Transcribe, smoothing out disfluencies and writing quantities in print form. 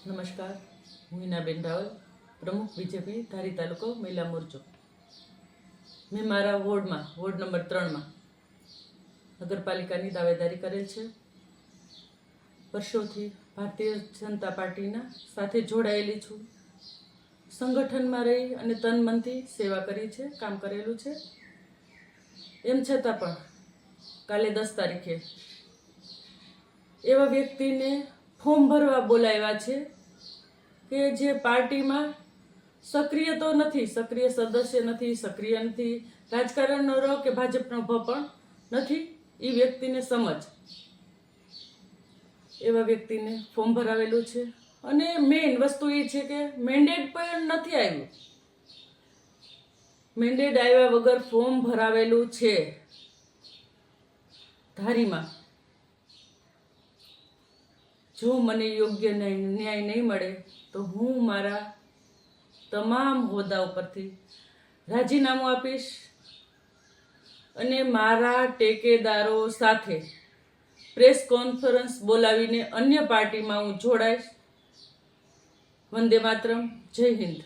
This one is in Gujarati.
નમસ્કાર, હું હિનાબેન રાવલ, પ્રમુખ બીજેપી ધારી તાલુકો મહિલા મોરચો. મેં મારા વોર્ડ નંબર 3માં નગરપાલિકાની દાવેદારી કરેલ છે. વર્ષોથી ભારતીય જનતા પાર્ટીના સાથે જોડાયેલી છું. સંગઠનમાં રહી અને તન મનથી સેવા કરી છે, કામ કરેલું છે. એમ છતાં પણ કાલે 10 તારીખે એવા વ્યક્તિને ફોર્મ ભરવા બોલાવ્યા છે કે જે પાર્ટીમાં સક્રિય તો નથી, સક્રિય સદસ્ય નથી, સક્રિય નથી, રાજકારણનો ર કે ભાજપનો ભ પણ નથી. એ વ્યક્તિને સમજ એવા વ્યક્તિને ફોર્મ ભરાવેલું છે. અને મેઇન વસ્તુ એ છે કે મેન્ડેટ પણ નથી આવ્યું. મેન્ડેટ આવ્યા વગર ફોર્મ ભરાવેલું છે ધારીમાં. જો મને યોગ્ય ન્યાય નહીં મળે તો હું મારા તમામ હોદ્દા ઉપરથી રાજીનામું આપીશ અને મારા ટેકેદારો સાથે પ્રેસ કોન્ફરન્સ બોલાવીને અન્ય પાર્ટીમાં હું જોડાઈશ. વંદે માતરમ. જય હિન્દ.